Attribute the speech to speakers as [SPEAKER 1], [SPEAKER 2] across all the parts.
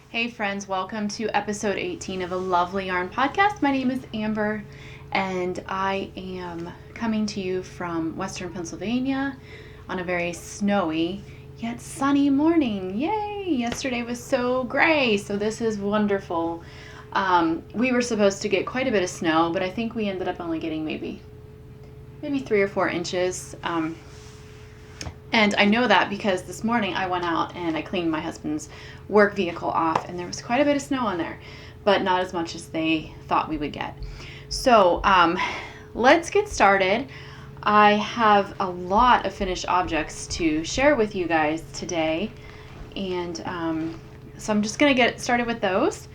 [SPEAKER 1] Hey friends, welcome to episode 18 of A Lovely Yarn Podcast. My name is Amber and I am coming to you from Western Pennsylvania on a very snowy yet sunny morning. Yay! Yesterday was so gray, so this is wonderful. We were supposed to get quite a bit of snow, but I think we ended up only getting maybe 3 or 4 inches. And I know that because this morning I went out and I cleaned my husband's work vehicle off and there was quite a bit of snow on there, but not as much as they thought we would get. So let's get started. I have a lot of finished objects to share with you guys today, and so I'm just going to get started with those.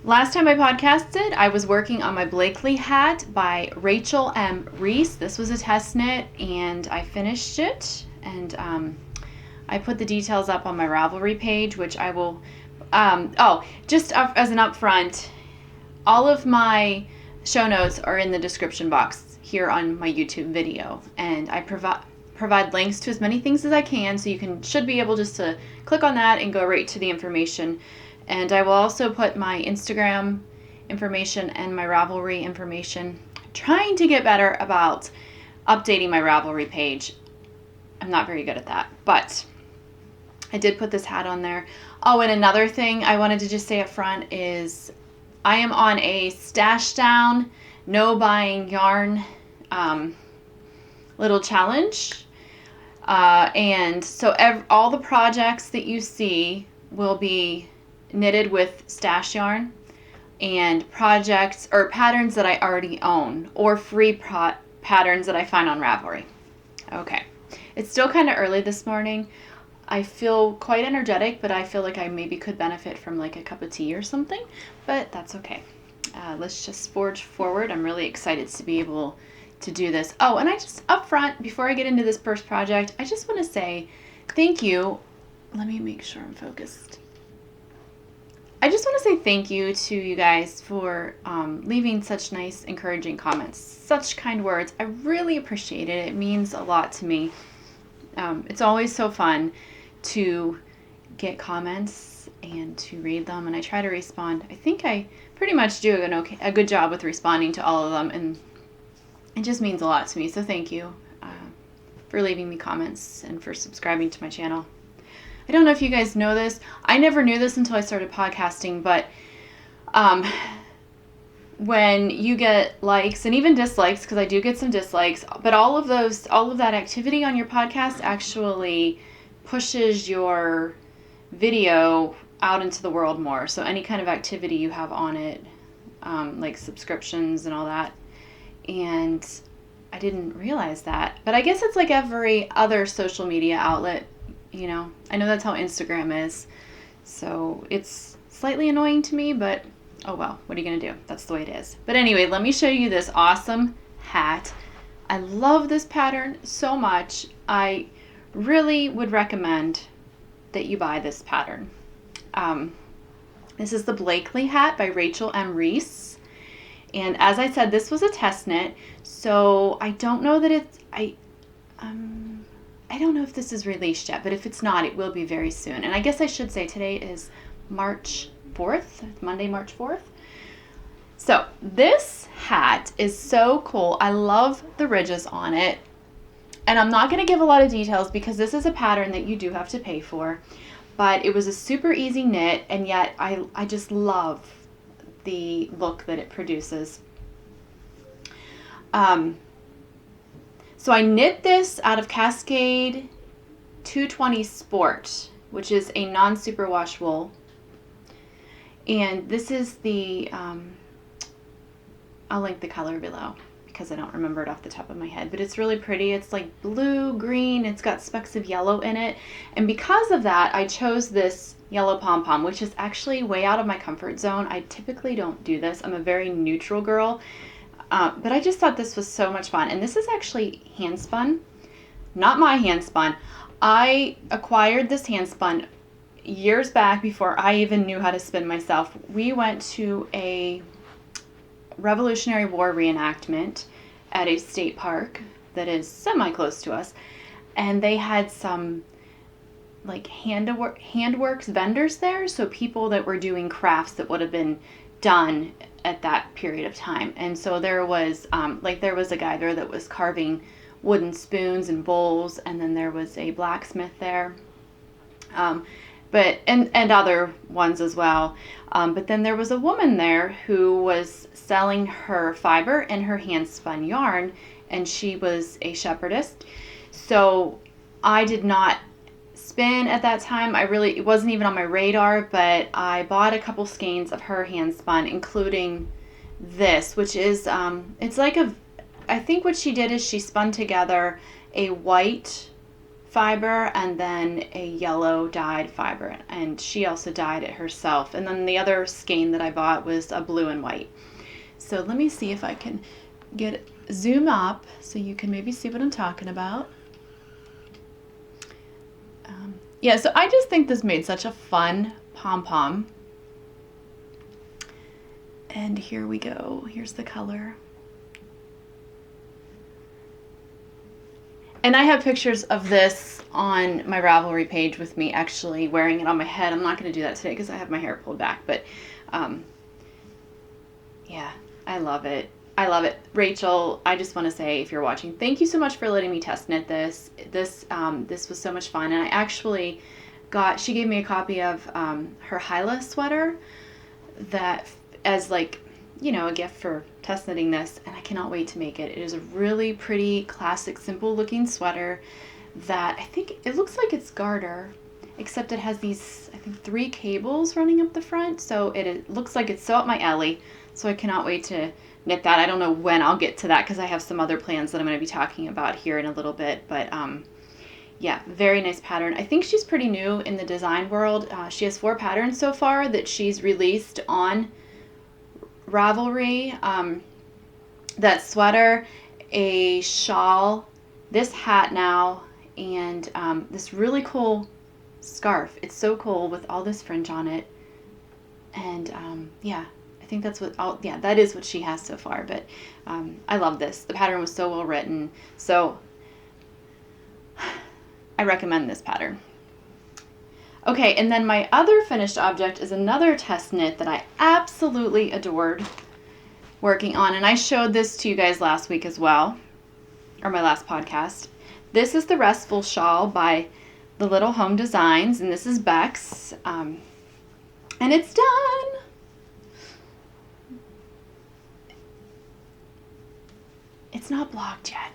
[SPEAKER 1] Last time I podcasted, I was working on my Blakely hat by Rachel M. Reese. This was a test knit, and I finished it, and I put the details up on my Ravelry page, which I will, just as an upfront, all of my show notes are in the description box here on my YouTube video, and I provide links to as many things as I can, so you should be able just to click on that and go right to the information. And I will also put my Instagram information and my Ravelry information. Trying to get better about updating my Ravelry page. I'm not very good at that, but I did put this hat on there. Oh, and another thing I wanted to just say up front is I am on a stash down, no buying yarn little challenge. And so all the projects that you see will be knitted with stash yarn and projects or patterns that I already own or free patterns that I find on Ravelry. Okay, it's still kind of early this morning. I feel quite energetic, but I feel like I maybe could benefit from like a cup of tea or something, but that's okay. Let's just forge forward. I'm really excited to be able to do this. Oh, and I just up front, before I get into this first project, I just want to say thank you. Let me make sure I'm focused. I just want to say thank you to you guys for leaving such nice, encouraging comments, such kind words. I really appreciate it. It means a lot to me. It's always so fun to get comments and to read them, and I try to respond. I think I pretty much do a good job with responding to all of them, and it just means a lot to me. So thank you for leaving me comments and for subscribing to my channel. I don't know if you guys know this. I never knew this until I started podcasting, but when you get likes and even dislikes, because I do get some dislikes, but all of that activity on your podcast actually pushes your video out into the world more. So any kind of activity you have on it, like subscriptions and all that. And I didn't realize that, but I guess it's like every other social media outlet. You know, I know that's how Instagram is, so it's slightly annoying to me, but oh well, what are you going to do? That's the way it is. But anyway, let me show you this awesome hat. I love this pattern so much. I really would recommend that you buy this pattern. This is the Blakely hat by Rachel M. Reese. And as I said, this was a test knit, so I don't know that I don't know if this is released yet, but if it's not, it will be very soon. And I guess I should say today is March 4th, Monday, March 4th. So this hat is so cool. I love the ridges on it. And I'm not going to give a lot of details because this is a pattern that you do have to pay for. But it was a super easy knit, and yet I just love the look that it produces. So I knit this out of Cascade 220 Sport, which is a non-superwash wool. And this is the, I'll link the color below because I don't remember it off the top of my head, but it's really pretty. It's like blue, green, it's got specks of yellow in it. And because of that, I chose this yellow pom-pom, which is actually way out of my comfort zone. I typically don't do this. I'm a very neutral girl. But I just thought this was so much fun. And this is actually hand spun, not my hand spun. I acquired this hand spun years back before I even knew how to spin myself. We went to a Revolutionary War reenactment at a state park that is semi-close to us. And they had some like handworks vendors there, so people that were doing crafts that would have been done at that period of time. And so there was there was a guy there that was carving wooden spoons and bowls, and then there was a blacksmith there, but other ones as well. But then there was a woman there who was selling her fiber and her hand spun yarn, and she was a shepherdess. So I did not spin at that time. It wasn't even on my radar, but I bought a couple skeins of her hand spun, including this, which is, I think what she did is she spun together a white fiber and then a yellow dyed fiber, and she also dyed it herself. And then the other skein that I bought was a blue and white. So let me see if I can zoom up so you can maybe see what I'm talking about. Yeah, so I just think this made such a fun pom-pom. And here we go. Here's the color. And I have pictures of this on my Ravelry page with me actually wearing it on my head. I'm not going to do that today because I have my hair pulled back. But yeah, I love it. I love it. Rachel, I just want to say, if you're watching, thank you so much for letting me test knit this. This was so much fun. And I actually she gave me a copy of her Hyla sweater that as a gift for test knitting this, and I cannot wait to make it. It is a really pretty, classic, simple looking sweater that I think it looks like it's garter, except it has these, I think, 3 cables running up the front. So it looks like it's so up my alley. So I cannot wait to knit that. I don't know when I'll get to that because I have some other plans that I'm going to be talking about here in a little bit. But yeah, very nice pattern. I think she's pretty new in the design world. She has 4 patterns so far that she's released on Ravelry. That sweater, a shawl, this hat now, and this really cool scarf. It's so cool with all this fringe on it. And yeah, I think that is what she has so far. But I love this. The pattern was so well written. So I recommend this pattern. Okay, and then my other finished object is another test knit that I absolutely adored working on. And I showed this to you guys last week as well, or my last podcast. This is the Restful Shawl by the Little Home Designs, and this is Beck's. And it's done. It's not blocked yet.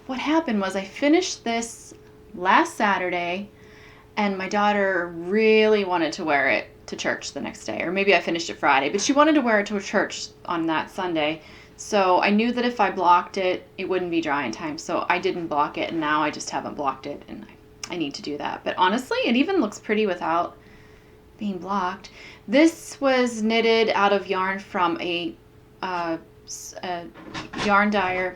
[SPEAKER 1] What happened was I finished this last Saturday, and my daughter really wanted to wear it to church the next day. Or maybe I finished it Friday, but she wanted to wear it to church on that Sunday. So I knew that if I blocked it, it wouldn't be dry in time. So I didn't block it, and now I just haven't blocked it, and I need to do that. But honestly, it even looks pretty without being blocked. This was knitted out of yarn from a yarn dyer.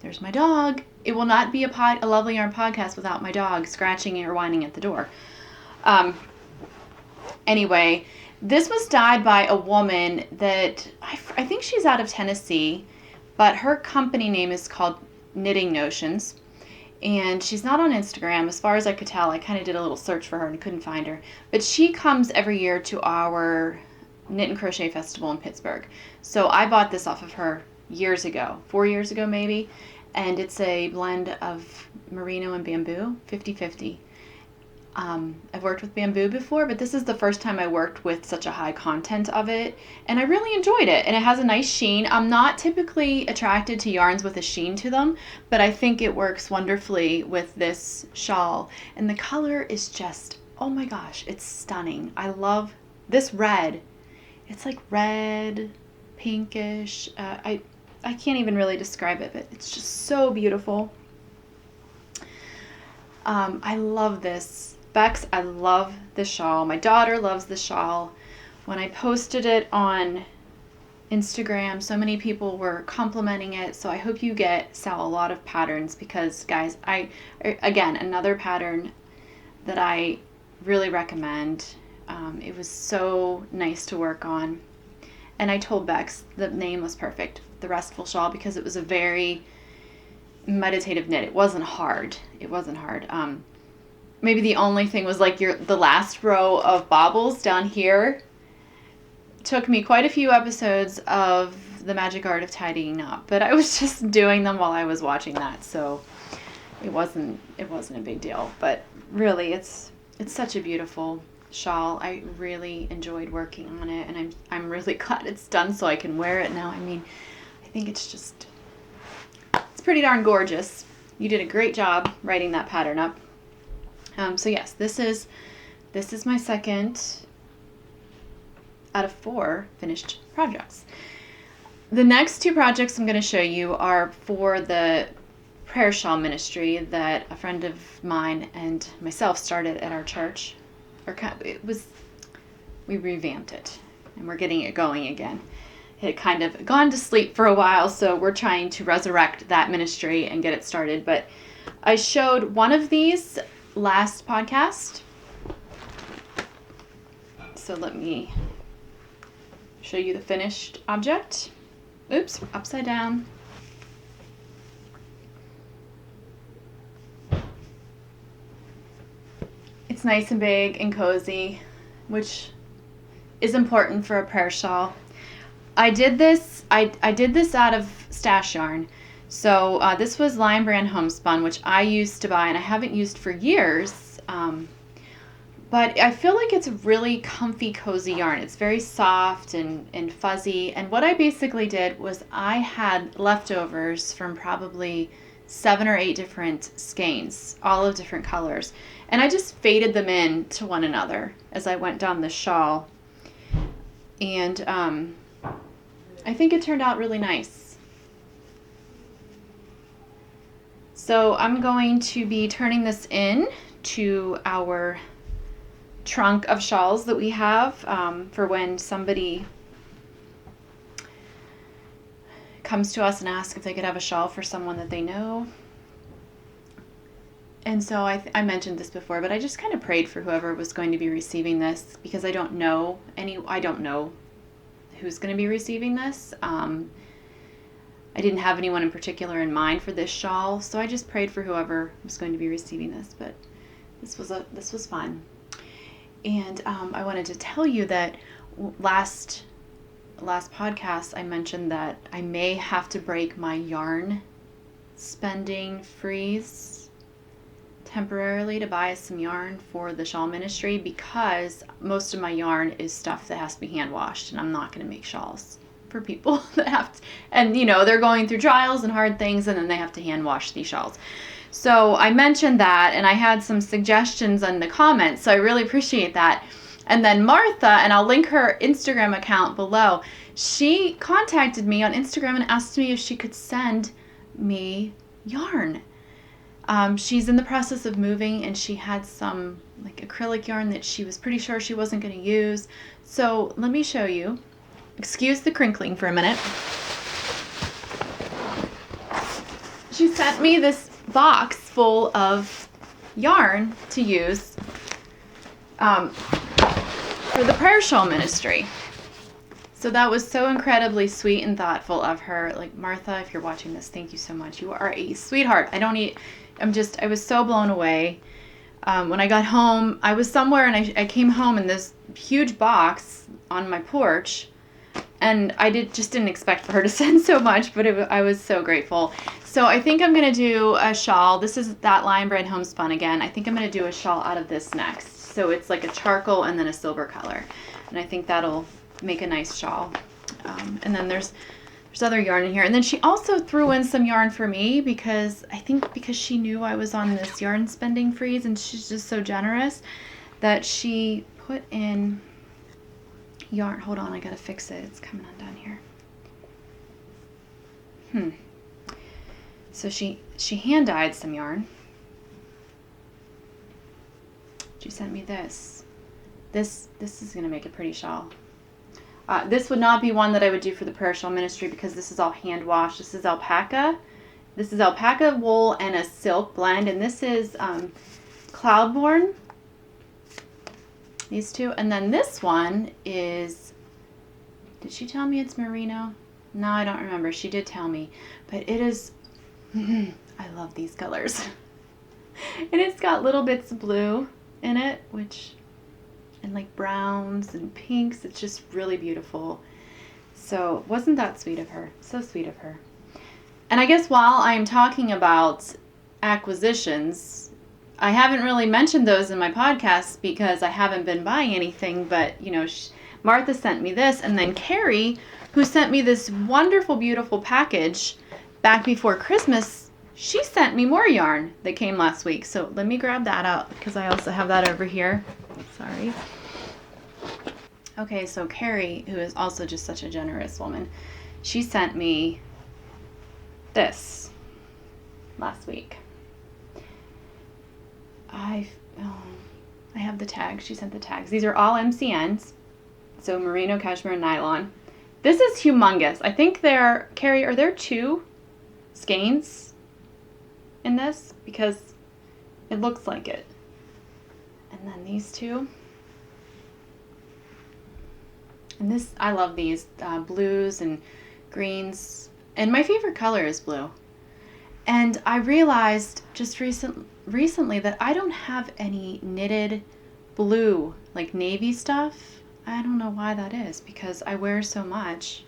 [SPEAKER 1] There's my dog. It will not be a Lovely Yarn podcast without my dog scratching or whining at the door. Anyway, this was dyed by a woman that I think she's out of Tennessee, but her company name is called Knitting Notions, and she's not on Instagram. As far as I could tell, I kind of did a little search for her and couldn't find her, but she comes every year to our Knit and Crochet Festival in Pittsburgh. So I bought this off of her years ago, 4 years ago maybe, and it's a blend of merino and bamboo, 50-50. I've worked with bamboo before, but this is the first time I worked with such a high content of it, and I really enjoyed it. And it has a nice sheen. I'm not typically attracted to yarns with a sheen to them, but I think it works wonderfully with this shawl. And the color is just, oh my gosh, it's stunning. I love this red. It's like red, pinkish. I can't even really describe it, but it's just so beautiful. I love this. Bex, I love this shawl. My daughter loves the shawl. When I posted it on Instagram, so many people were complimenting it. So I hope you sell a lot of patterns, because guys, again, another pattern that I really recommend. It was so nice to work on. And I told Bex the name was perfect, the Restful Shawl, because it was a very meditative knit. It wasn't hard. It wasn't hard. Maybe the only thing was like the last row of bobbles down here took me quite a few episodes of the magic art of tidying up, but I was just doing them while I was watching that, so it wasn't a big deal. But really, it's such a beautiful shawl. I really enjoyed working on it, and I'm really glad it's done so I can wear it now. I mean, I think it's pretty darn gorgeous. You did a great job writing that pattern up. So yes, this is my second out of 4 finished projects. The next 2 projects I'm going to show you are for the prayer shawl ministry that a friend of mine and myself started at our church. We revamped it, and we're getting it going again. It had kind of gone to sleep for a while, so we're trying to resurrect that ministry and get it started. But I showed one of these last podcast. So let me show you the finished object. Oops, upside down. It's nice and big and cozy, which is important for a prayer shawl. I did this out of stash yarn. So this was Lion Brand Homespun, which I used to buy and I haven't used for years. But I feel like it's a really comfy, cozy yarn. It's very soft and fuzzy. And what I basically did was I had leftovers from probably 7 or 8 different skeins, all of different colors. And I just faded them in to one another as I went down the shawl. And I think it turned out really nice. So I'm going to be turning this in to our trunk of shawls that we have for when somebody comes to us and asks if they could have a shawl for someone that they know. And so I mentioned this before, but I just kind of prayed for whoever was going to be receiving this, because I don't know who's going to be receiving this. I didn't have anyone in particular in mind for this shawl, so I just prayed for whoever was going to be receiving this. But this was fun. And I wanted to tell you that last podcast I mentioned that I may have to break my yarn spending freeze temporarily to buy some yarn for the shawl ministry, because most of my yarn is stuff that has to be hand washed, and I'm not going to make shawls for people that have to, and they're going through trials and hard things, and then they have to hand wash these shawls. So I mentioned that, and I had some suggestions in the comments, so I really appreciate that. And then Martha, and I'll link her Instagram account below, she contacted me on Instagram and asked me if she could send me yarn. She's in the process of moving, and she had some like acrylic yarn that she was pretty sure she wasn't going to use. So let me show you. Excuse the crinkling for a minute. She sent me this box full of yarn to use for the prayer shawl ministry. So that was so incredibly sweet and thoughtful of her. Like, Martha, if you're watching this, thank you so much. You are a sweetheart. I was so blown away. When I got home, I was somewhere, and I came home in this huge box on my porch, and I just didn't expect for her to send so much, but I was so grateful. So I think I'm going to do a shawl. This is that Lion Brand Homespun again. I think I'm going to do a shawl out of this next. So it's like a charcoal and then a silver color. And I think that'll make a nice shawl. And then there's other yarn in here. And then she also threw in some yarn for me, because she knew I was on this yarn spending freeze, and she's just so generous that she put in yarn. Hold on, I gotta fix it. It's coming undone here. So she hand dyed some yarn. She sent me this. This is gonna make a pretty shawl. This would not be one that I would do for the prayer shawl ministry, because this is all hand washed. This is alpaca. This is alpaca wool and a silk blend, and this is Cloudborn. These two, and then this one is. Did she tell me it's Merino? No, I don't remember. She did tell me, but it is. I love these colors. And it's got little bits of blue in it, and like browns and pinks. It's just really beautiful. So wasn't that sweet of her? So sweet of her. And I guess while I'm talking about acquisitions, I haven't really mentioned those in my podcast because I haven't been buying anything, but Martha sent me this, and then Carrie, who sent me this wonderful, beautiful package back before Christmas, she sent me more yarn that came last week. So let me grab that out because I also have that over here. Sorry. Okay, so Carrie, who is also just such a generous woman, she sent me this last week. I have the tags. She sent the tags. These are all MCNs. So merino, cashmere, and nylon. This is humongous. I think Carrie, are there 2 skeins in this? Because it looks like it. And then these 2. And this, I love these blues and greens. And my favorite color is blue. And I realized just recently that I don't have any knitted blue, like navy stuff. I don't know why that is, because I wear so much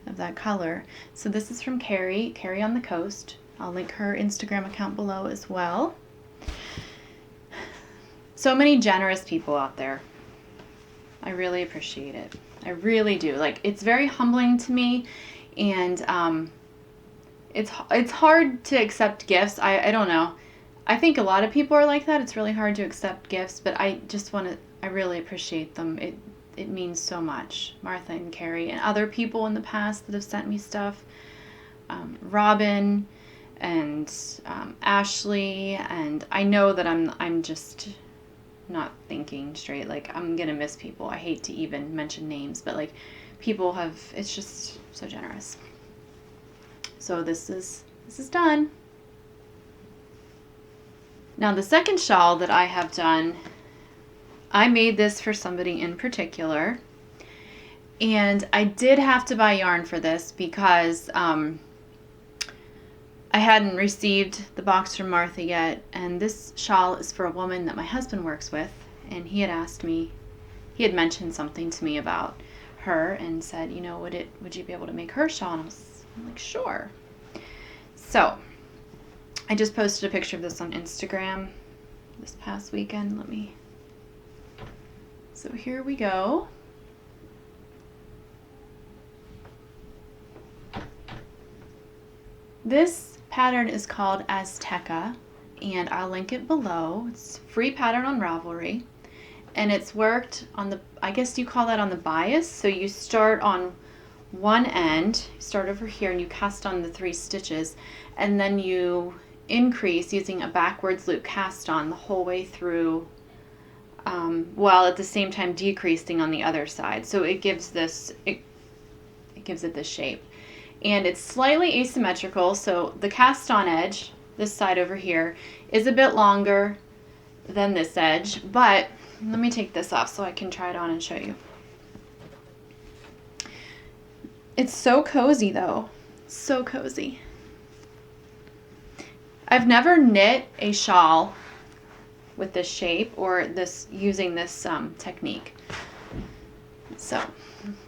[SPEAKER 1] of that color. So this is from Carrie on the Coast. I'll link her Instagram account below as well. So many generous people out there. I really appreciate it. I really do. Like, it's very humbling to me, and it's hard to accept gifts. I don't know. I think a lot of people are like that. It's really hard to accept gifts, but I really appreciate them. It means so much. Martha and Carrie and other people in the past that have sent me stuff. Robin and Ashley, and I know that I'm just not thinking straight. Like, I'm gonna miss people. I hate to even mention names, but like, it's just so generous. So this is done. Now the second shawl that I have done, I made this for somebody in particular, and I did have to buy yarn for this because I hadn't received the box from Martha yet, and this shawl is for a woman that my husband works with, and he had mentioned something to me about her and said, would you be able to make her shawl? And I'm like, sure. So I just posted a picture of this on Instagram this past weekend. So here we go. This pattern is called Azteca, and I'll link it below. It's a free pattern on Ravelry, and it's worked on I guess you call that on the bias. So you start on one end, start over here, and you cast on the 3 stitches, and then you increase using a backwards loop cast on the whole way through, while at the same time decreasing on the other side. So it gives it gives it this shape, and it's slightly asymmetrical. So the cast on edge, this side over here, is a bit longer than this edge, but let me take this off so I can try it on and show you. It's so cozy though, so cozy. I've never knit a shawl with this shape or using this technique. So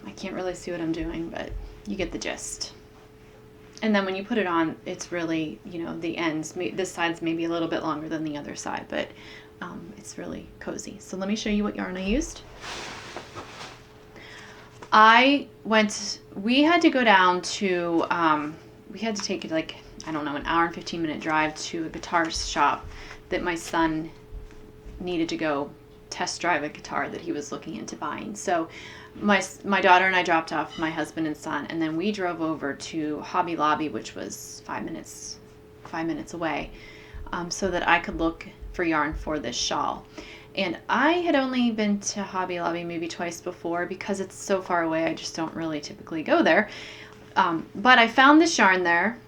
[SPEAKER 1] I can't really see what I'm doing, but you get the gist. And then when you put it on, it's really, the ends, this side's maybe a little bit longer than the other side, but it's really cozy. So let me show you what yarn I used. We had to go down to, we had to take like, I don't know, an hour and 15-minute drive to a guitar shop that my son needed to go test drive a guitar that he was looking into buying. So my daughter and I dropped off my husband and son, and then we drove over to Hobby Lobby, which was 5 minutes away, so that I could look for yarn for this shawl. And I had only been to Hobby Lobby maybe twice before. Because it's so far away, I just don't really typically go there. But I found this yarn there,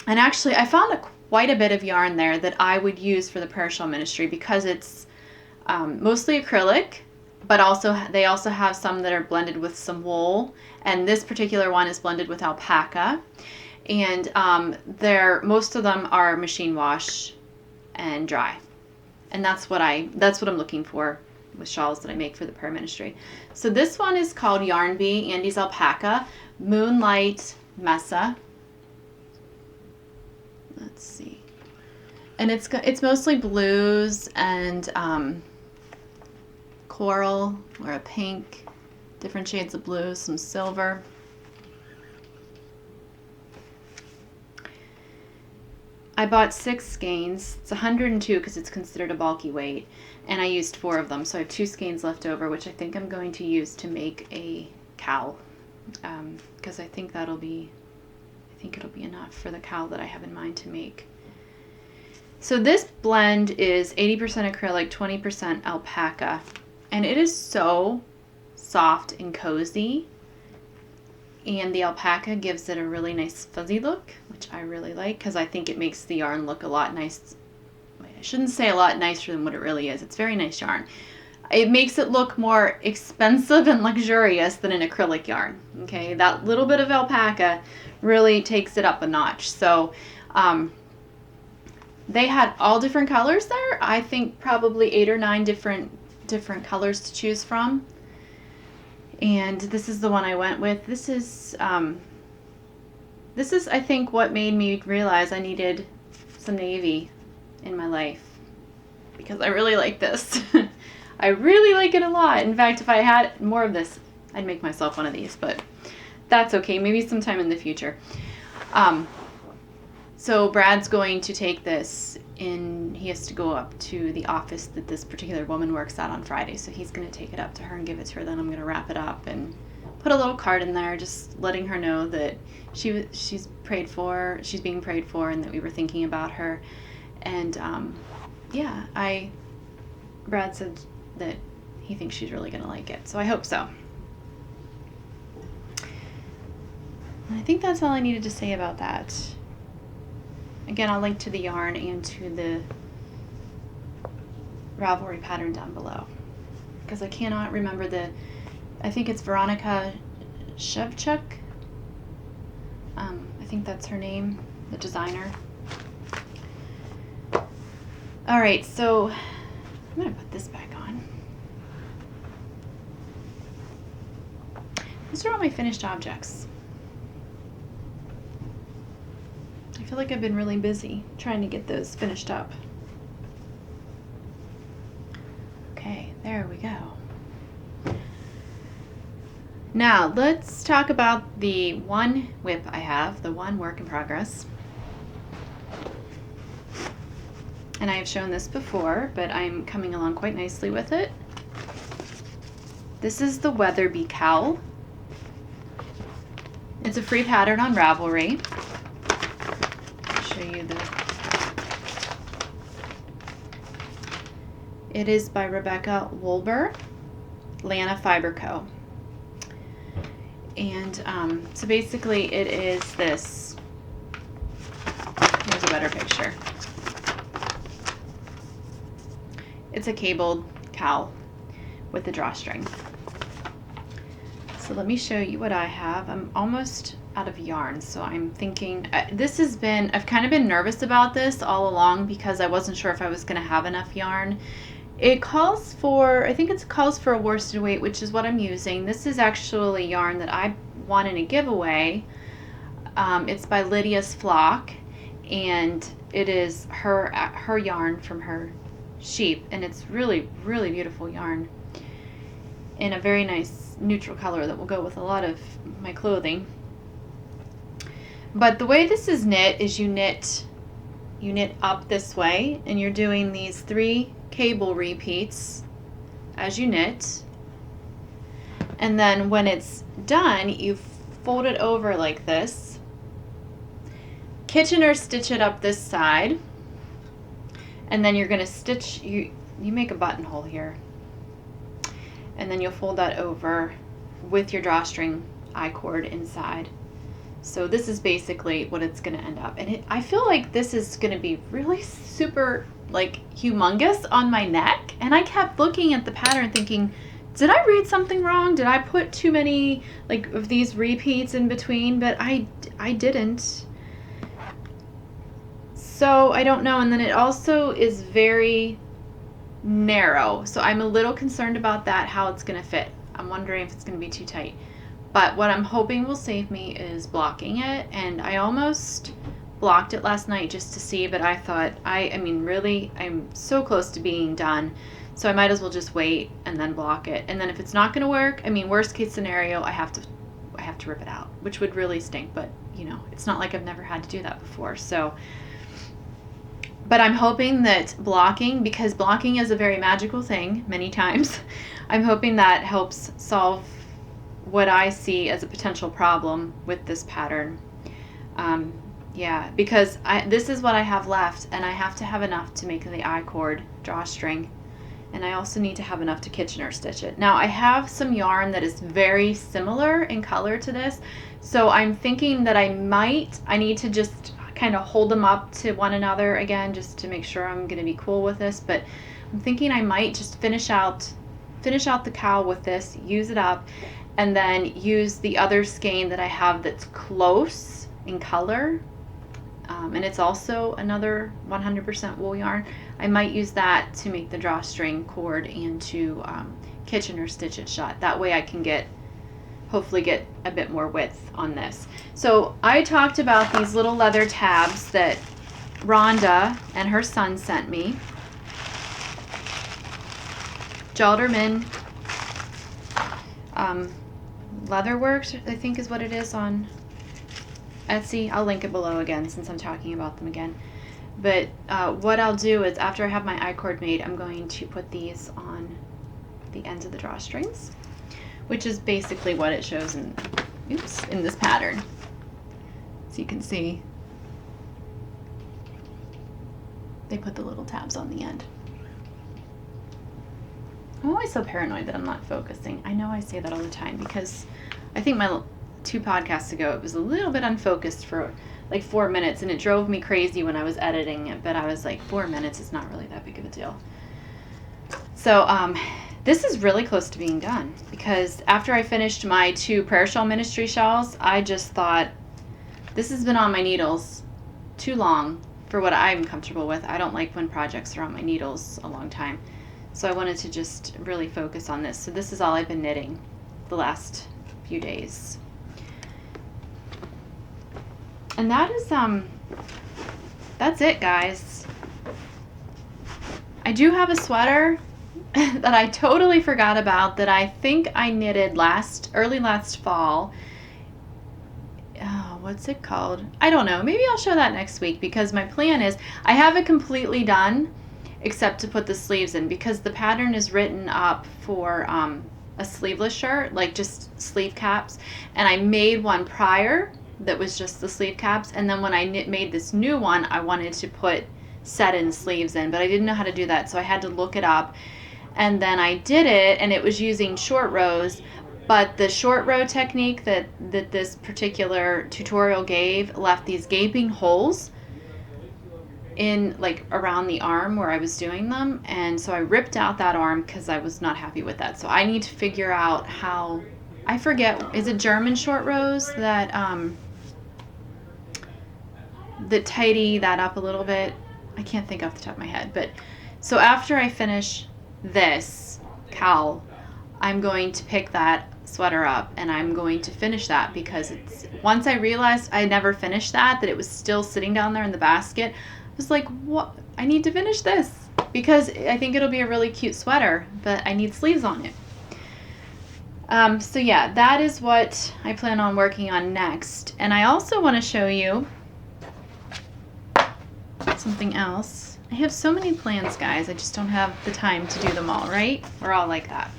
[SPEAKER 1] and actually I found quite a bit of yarn there that I would use for the prayer shawl ministry, because it's mostly acrylic, but they also have some that are blended with some wool, and this particular one is blended with alpaca, and most of them are machine wash and dry. And that's what I'm looking for with shawls that I make for the prayer ministry. So this one is called Yarn Bee, Andy's Alpaca, Moonlight, Mesa. Let's see. And it's mostly blues and coral or a pink, different shades of blue, some silver. I bought 6 skeins. It's 102 because it's considered a bulky weight, and I used 4 of them, so I have 2 skeins left over, which I think I'm going to use to make a cowl, because I think it'll be enough for the cowl that I have in mind to make. So this blend is 80% acrylic, 20% alpaca, and it is so soft and cozy. And the alpaca gives it a really nice fuzzy look, which I really like because I think it makes the yarn look a lot nice. I shouldn't say a lot nicer than what it really is. It's very nice yarn. It makes it look more expensive and luxurious than an acrylic yarn. Okay, that little bit of alpaca really takes it up a notch. So they had all different colors there. I think probably 8 or 9 different colors to choose from. And this is the one I went with. This is I think what made me realize I needed some navy in my life, because I really like this. I really like it a lot. In fact, if I had more of this, I'd make myself one of these, but that's okay. Maybe sometime in the future. So Brad's going to take this in, he has to go up to the office that this particular woman works at on Friday. So he's going to take it up to her and give it to her. Then I'm going to wrap it up and put a little card in there, just letting her know that she's prayed for, she's being prayed for, and that we were thinking about her. And yeah, Brad said that he thinks she's really going to like it. So I hope so. And I think that's all I needed to say about that. Again, I'll link to the yarn and to the Ravelry pattern down below, because I cannot remember I think it's Veronica Shevchuk. I think that's her name, the designer. All right, so I'm gonna put this back on. These are all my finished objects. I feel like I've been really busy trying to get those finished up. Okay, there we go. Now let's talk about the one whip I have, the one work in progress. And I have shown this before, but I'm coming along quite nicely with it. This is the Weatherbe Cowl. It's a free pattern on Ravelry. Show you it is by Rebecca Wolber, Lana Fiber Co. And so basically it is this. Here's a better picture. It's a cabled cowl with a drawstring. So let me show you what I have. I'm almost out of yarn, so I'm thinking I've kind of been nervous about this all along because I wasn't sure if I was going to have enough yarn. It calls for, I think it calls for a worsted weight, which is what I'm using. This is actually yarn that I won in a giveaway. It's by Lydia's Flock, and it is her yarn from her sheep, and it's really, really beautiful yarn in a very nice neutral color that will go with a lot of my clothing. But the way this is knit is you knit up this way, and you're doing these 3 cable repeats as you knit, and then when it's done you fold it over like this, Kitchener stitch it up this side, and then you're going to stitch, you make a buttonhole here, and then you'll fold that over with your drawstring I-cord inside. So this is basically what it's going to end up. And I feel like this is going to be really super, like, humongous on my neck. And I kept looking at the pattern thinking, did I read something wrong? Did I put too many, like, of these repeats in between? But I didn't. So I don't know. And then it also is very narrow. So I'm a little concerned about that, how it's going to fit. I'm wondering if it's going to be too tight. But what I'm hoping will save me is blocking it. And I almost blocked it last night just to see, but I thought, I mean, really, I'm so close to being done. So I might as well just wait and then block it. And then if it's not going to work, I mean, worst case scenario, I have to rip it out, which would really stink. But, you know, it's not like I've never had to do that before. So, but I'm hoping that blocking, because blocking is a very magical thing many times, I'm hoping that helps solve what I see as a potential problem with this pattern. Yeah, because this is what I have left, and I have to have enough to make the I-cord drawstring, and I also need to have enough to Kitchener stitch it. Now I have some yarn that is very similar in color to this, so I'm thinking that I need to just kind of hold them up to one another again, just to make sure I'm going to be cool with this. But I'm thinking I might just finish out the cowl with this, use it up, and then use the other skein that I have that's close in color. And it's also another 100% wool yarn. I might use that to make the drawstring cord and to Kitchener stitch it shut. That way I can hopefully get a bit more width on this. So I talked about these little leather tabs that Rhonda and her son sent me. Gelderman Leatherworks, I think is what it is on Etsy. I'll link it below again since I'm talking about them again. But what I'll do is after I have my I-cord made, I'm going to put these on the ends of the drawstrings, which is basically what it shows in this pattern. So you can see they put the little tabs on the end. I'm always so paranoid that I'm not focusing. I know I say that all the time because I think my 2 podcasts ago it was a little bit unfocused for like 4 minutes, and it drove me crazy when I was editing it, but I was like, 4 minutes is not really that big of a deal. So this is really close to being done, because after I finished my 2 prayer shawl ministry shawls, I just thought, this has been on my needles too long for what I'm comfortable with. I don't like when projects are on my needles a long time. So I wanted to just really focus on this. So this is all I've been knitting the last few days. And that is, that's it, guys. I do have a sweater that I totally forgot about that I think I knitted early last fall. Oh, what's it called? I don't know. Maybe I'll show that next week, because my plan is I have it completely done except to put the sleeves in, because the pattern is written up for a sleeveless shirt, like just sleeve caps. And I made one prior that was just the sleeve caps, and then when I made this new one, I wanted to put set-in sleeves in, but I didn't know how to do that, so I had to look it up. And then I did it, and it was using short rows, but the short row technique that this particular tutorial gave left these gaping holes in, like, around the arm where I was doing them, and so I ripped out that arm because I was not happy with that. So I need to figure out how, I forget, is it German short rows that that tidy that up a little bit? I can't think off the top of my head. But so after I finish this cowl, I'm going to pick that sweater up and I'm going to finish that, because it's, once I realized I never finished that it was still sitting down there in the basket, I was like, what? I need to finish this, because I think it'll be a really cute sweater, but I need sleeves on it. So yeah, that is what I plan on working on next. And I also want to show you something else. I have so many plans, guys. I just don't have the time to do them all, right? We're all like that.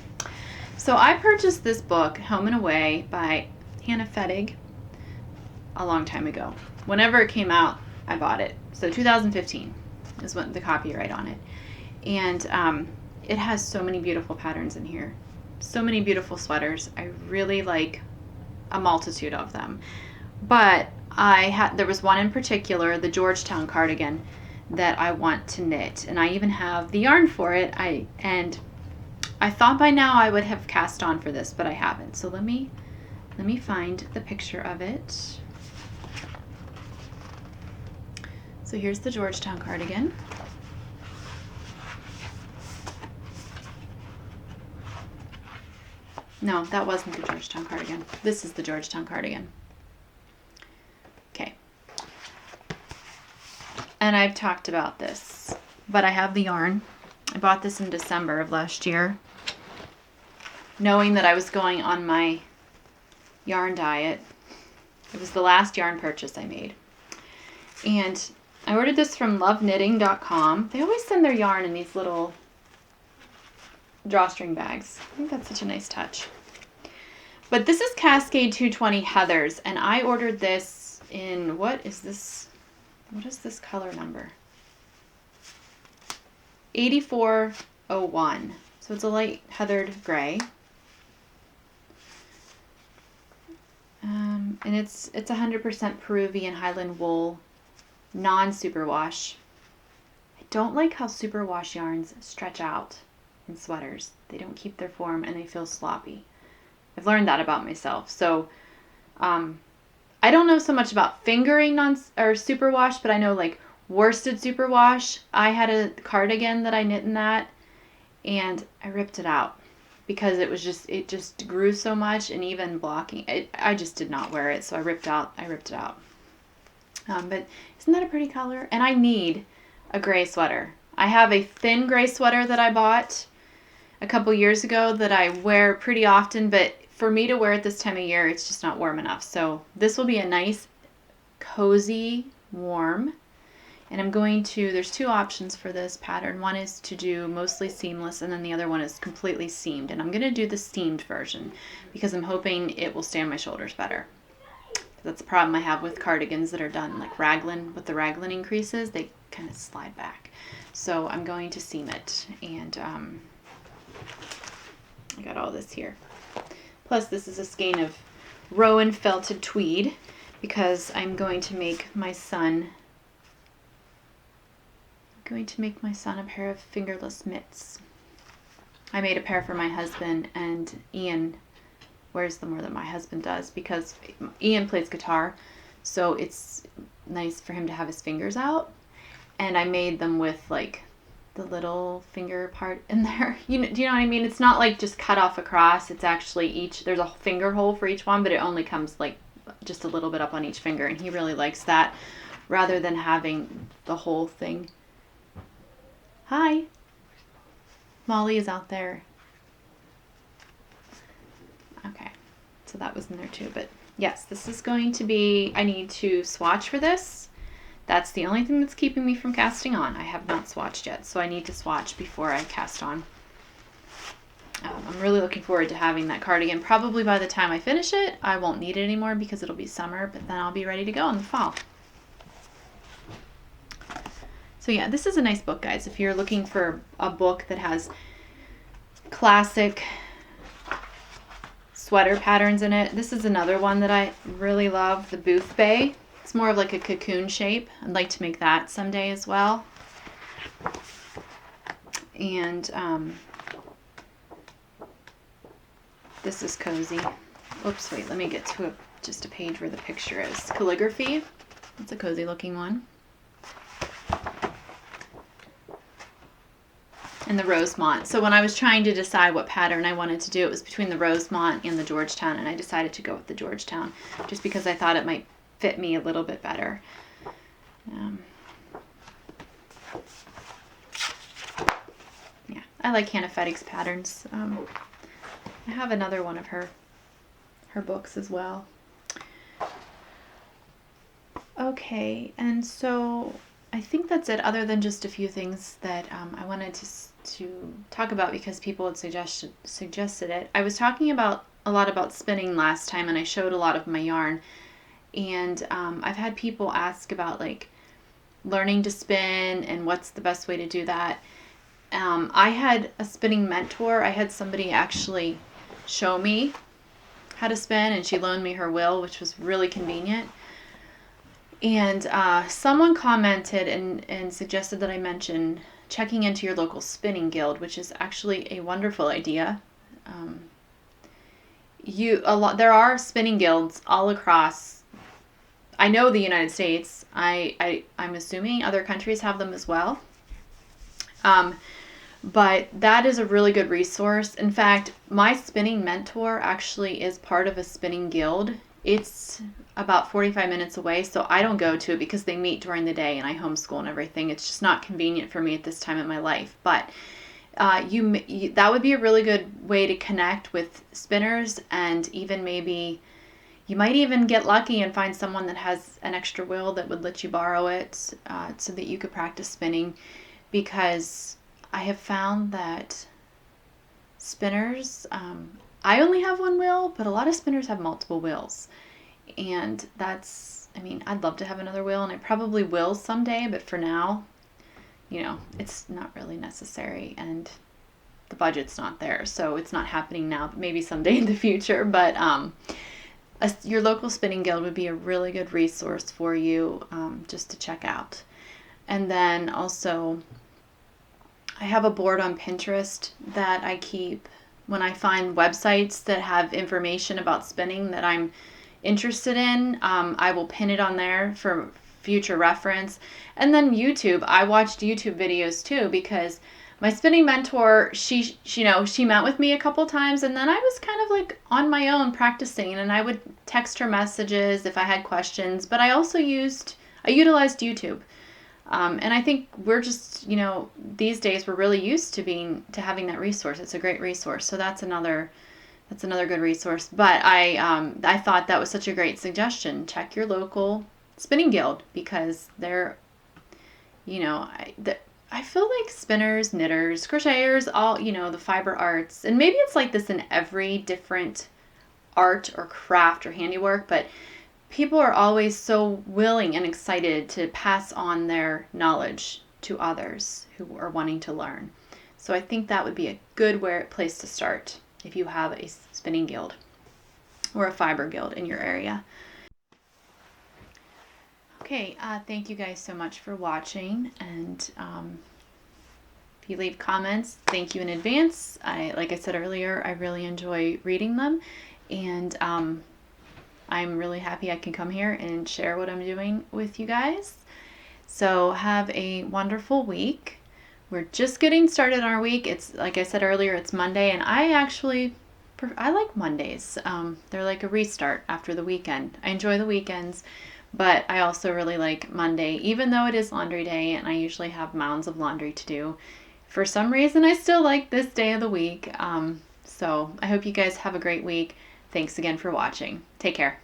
[SPEAKER 1] So I purchased this book, Home and Away, by Hannah Fettig, a long time ago. Whenever it came out, I bought it. So 2015 is what the copyright on it. And it has so many beautiful patterns in here. So many beautiful sweaters. I really like a multitude of them. But there was one in particular, the Georgetown cardigan, that I want to knit, and I even have the yarn for it. And I thought by now I would have cast on for this, but I haven't. So let me find the picture of it. So here's the Georgetown cardigan. No, that wasn't the Georgetown cardigan. This is the Georgetown cardigan. Okay. And I've talked about this, but I have the yarn. I bought this in December of last year, knowing that I was going on my yarn diet. It was the last yarn purchase I made. And I ordered this from loveKnitting.com. They always send their yarn in these little drawstring bags. I think that's such a nice touch. But this is Cascade 220 Heathers, and I ordered this in, what is this color number? 8401. So it's a light heathered gray. And it's 100% Peruvian Highland wool, non-superwash. I don't like how superwash yarns stretch out in sweaters. They don't keep their form and they feel sloppy. I've learned that about myself. So I don't know so much about fingering superwash, but I know like worsted superwash. I had a cardigan that I knit in that, and I ripped it out because it just grew so much, and even blocking it, I just did not wear it. So I ripped it out. But isn't that a pretty color? And I need a gray sweater. I have a thin gray sweater that I bought a couple years ago that I wear pretty often, but for me to wear it this time of year, it's just not warm enough. So this will be a nice, cozy, warm. And I'm going to, there's two options for this pattern. One is to do mostly seamless, and then the other one is completely seamed. And I'm going to do the seamed version because I'm hoping it will stay on my shoulders better. That's the problem I have with cardigans that are done like raglan. With the raglan increases, they kind of slide back. So I'm going to seam it. And I got all this here. Plus this is a skein of Rowan felted tweed because I'm going to make my son a pair of fingerless mitts. I made a pair for my husband, and Ian wears them more than my husband does because Ian plays guitar, so it's nice for him to have his fingers out. And I made them with like the little finger part in there. Do you know what I mean? It's not like just cut off across. It's actually there's a finger hole for each one, but it only comes like just a little bit up on each finger, and he really likes that rather than having the whole thing. Hi. Molly is out there. Okay. So that was in there too. But yes, this is going to be, I need to swatch for this. That's the only thing that's keeping me from casting on. I have not swatched yet, so I need to swatch before I cast on. I'm really looking forward to having that cardigan. Probably by the time I finish it, I won't need it anymore because it'll be summer, but then I'll be ready to go in the fall. So yeah, this is a nice book, guys. If you're looking for a book that has classic sweater patterns in it, this is another one that I really love, the Booth Bay. It's more of like a cocoon shape. I'd like to make that someday as well. And this is cozy. Oops, wait, let me get to just a page where the picture is. Calligraphy. It's a cozy looking one. And the Rosemont. So when I was trying to decide what pattern I wanted to do, it was between the Rosemont and the Georgetown, and I decided to go with the Georgetown just because I thought it might fit me a little bit better. Yeah, I like Hannah Fettig's patterns. I have another one of her books as well. Okay, and so I think that's it, other than just a few things that I wanted to talk about because people had suggested it. I was talking a lot about spinning last time, and I showed a lot of my yarn. And I've had people ask about like learning to spin and what's the best way to do that. I had a spinning mentor. I had somebody actually show me how to spin, and she loaned me her wheel, which was really convenient. And someone commented and suggested that I mention checking into your local spinning guild, which is actually a wonderful idea. There are spinning guilds all across I know the United States. I'm assuming other countries have them as well. But that is a really good resource. In fact, my spinning mentor actually is part of a spinning guild. It's about 45 minutes away, so I don't go to it because they meet during the day and I homeschool and everything. It's just not convenient for me at this time in my life. But that would be a really good way to connect with spinners, and even maybe you might even get lucky and find someone that has an extra wheel that would let you borrow it so that you could practice spinning, because I have found that spinners, I only have one wheel, but a lot of spinners have multiple wheels. And I'd love to have another wheel, and I probably will someday, but for now, it's not really necessary, and the budget's not there, so it's not happening now, but maybe someday in the future. But your local spinning guild would be a really good resource for you, just to check out. And then also, I have a board on Pinterest that I keep when I find websites that have information about spinning that I'm interested in. I will pin it on there for future reference. And then YouTube, I watched YouTube videos too, because my spinning mentor, she met with me a couple times, and then I was kind of like on my own practicing, and I would text her messages if I had questions, but I also utilized YouTube. And I think we're just, these days we're really used to having that resource. It's a great resource. So that's another good resource. But I thought that was such a great suggestion. Check your local spinning guild, because they're, I feel like spinners, knitters, crocheters, all, the fiber arts, and maybe it's like this in every different art or craft or handiwork, but people are always so willing and excited to pass on their knowledge to others who are wanting to learn. So I think that would be a good place to start if you have a spinning guild or a fiber guild in your area. Okay, thank you guys so much for watching, and if you leave comments, thank you in advance. Like I said earlier, I really enjoy reading them, and I'm really happy I can come here and share what I'm doing with you guys. So have a wonderful week. We're just getting started on our week. It's, like I said earlier, it's Monday, and I like Mondays. They're like a restart after the weekend. I enjoy the weekends, but I also really like Monday, even though it is laundry day and I usually have mounds of laundry to do. For some reason, I still like this day of the week. So I hope you guys have a great week. Thanks again for watching. Take care.